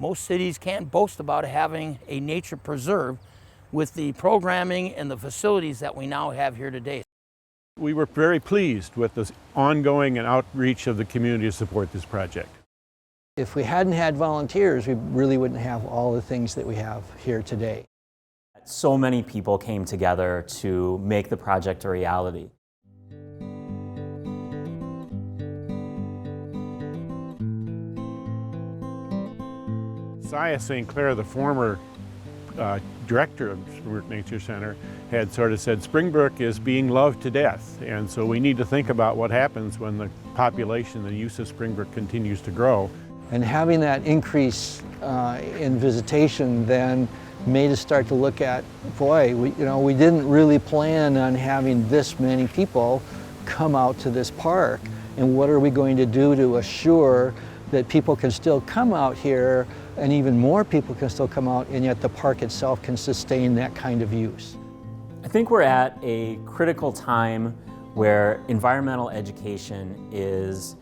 Most cities can't boast about having a nature preserve with the programming and the facilities that we now have here today. We were very pleased with the ongoing and outreach of the community to support this project. If we hadn't had volunteers, we really wouldn't have all the things that we have here today. So many people came together to make the project a reality. Sia St. Clair, the former director of Springbrook Nature Center, had sort of said Springbrook is being loved to death, and so we need to think about what happens when the population, the use of Springbrook continues to grow. And having that increase in visitation then made us start to look at, boy, we didn't really plan on having this many people come out to this park, and what are we going to do to assure that people can still come out here and even more people can still come out, and yet the park itself can sustain that kind of use. I think we're at a critical time where environmental education is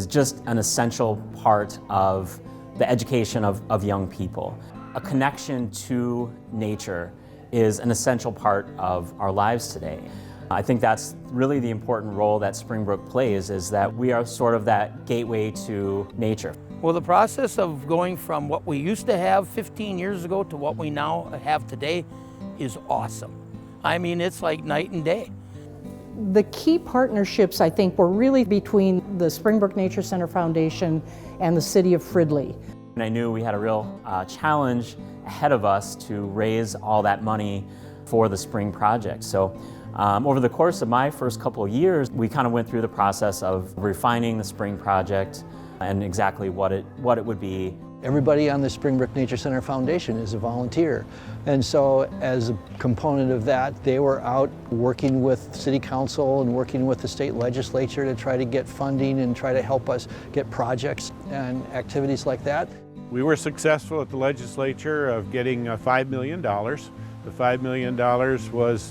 just an essential part of the education of young people. A connection to nature is an essential part of our lives today. I think that's really the important role that Springbrook plays, is that we are sort of that gateway to nature. Well, the process of going from what we used to have 15 years ago to what we now have today is awesome. I mean, it's like night and day. The key partnerships, I think, were really between the Springbrook Nature Center Foundation and the city of Fridley. And I knew we had a real challenge ahead of us to raise all that money for the S.P.R.I.N.G Project. So over the course of my first couple of years, we kind of went through the process of refining the S.P.R.I.N.G Project and exactly what it would be. Everybody on the Springbrook Nature Center Foundation is a volunteer. And so as a component of that, they were out working with City Council and working with the state legislature to try to get funding and try to help us get projects and activities like that. We were successful at the legislature of getting $5 million. The $5 million was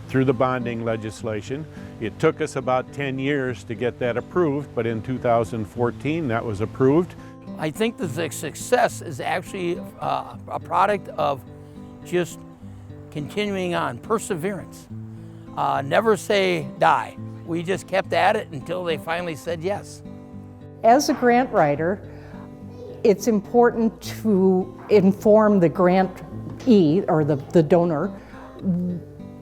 through the bonding legislation. It took us about 10 years to get that approved, but in 2014 that was approved. I think that the success is actually a product of just continuing on, perseverance. Never say die. We just kept at it until they finally said yes. As a grant writer, it's important to inform the grantee, or the donor,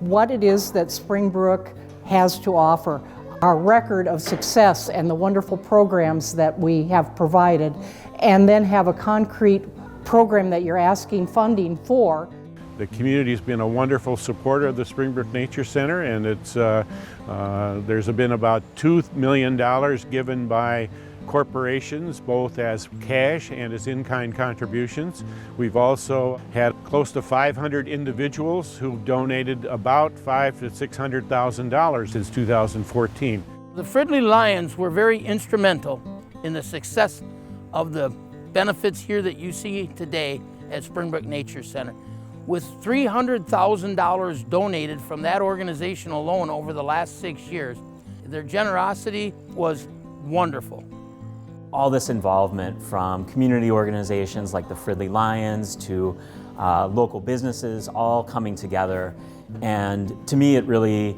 what it is that Springbrook has to offer, our record of success and the wonderful programs that we have provided, and then have a concrete program that you're asking funding for. The community's been a wonderful supporter of the Springbrook Nature Center, and there's been about $2 million given by corporations, both as cash and as in-kind contributions. We've also had close to 500 individuals who donated about $500,000 to $600,000 since 2014. The Fridley Lions were very instrumental in the success of the benefits here that you see today at Springbrook Nature Center. With $300,000 donated from that organization alone over the last 6 years, their generosity was wonderful. All this involvement from community organizations like the Fridley Lions to local businesses all coming together, and to me it really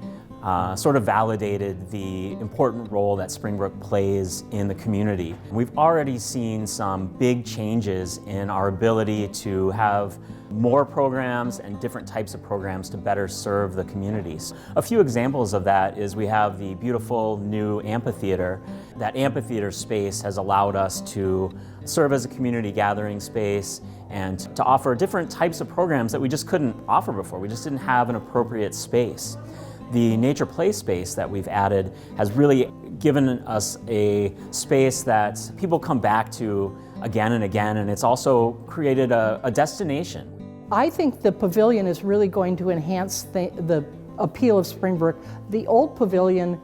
sort of validated the important role that Springbrook plays in the community. We've already seen some big changes in our ability to have more programs and different types of programs to better serve the communities. A few examples of that is we have the beautiful new amphitheater. That amphitheater space has allowed us to serve as a community gathering space and to offer different types of programs that we just couldn't offer before. We just didn't have an appropriate space. The nature play space that we've added has really given us a space that people come back to again and again, and it's also created a destination. I think the pavilion is really going to enhance the appeal of Springbrook. The old pavilion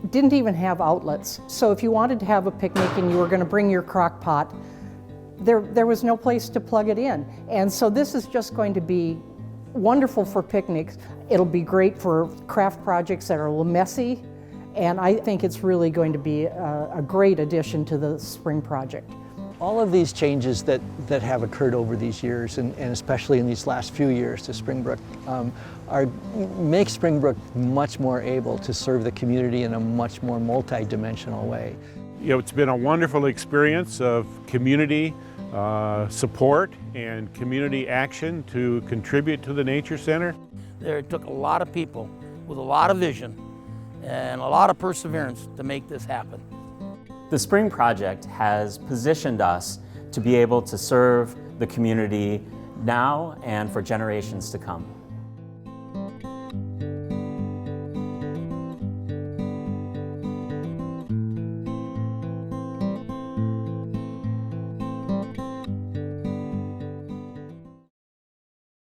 didn't even have outlets, so if you wanted to have a picnic and you were going to bring your crock pot, there was no place to plug it in. And so this is just going to be wonderful for picnics. It'll be great for craft projects that are a little messy, and I think it's really going to be a great addition to the S.P.R.I.N.G Project. All of these changes that have occurred over these years, and especially in these last few years to Springbrook, make Springbrook much more able to serve the community in a much more multi-dimensional way. You know, it's been a wonderful experience of community support and community action to contribute to the Nature Center. It took a lot of people with a lot of vision and a lot of perseverance to make this happen. The S.P.R.I.N.G Project has positioned us to be able to serve the community now and for generations to come.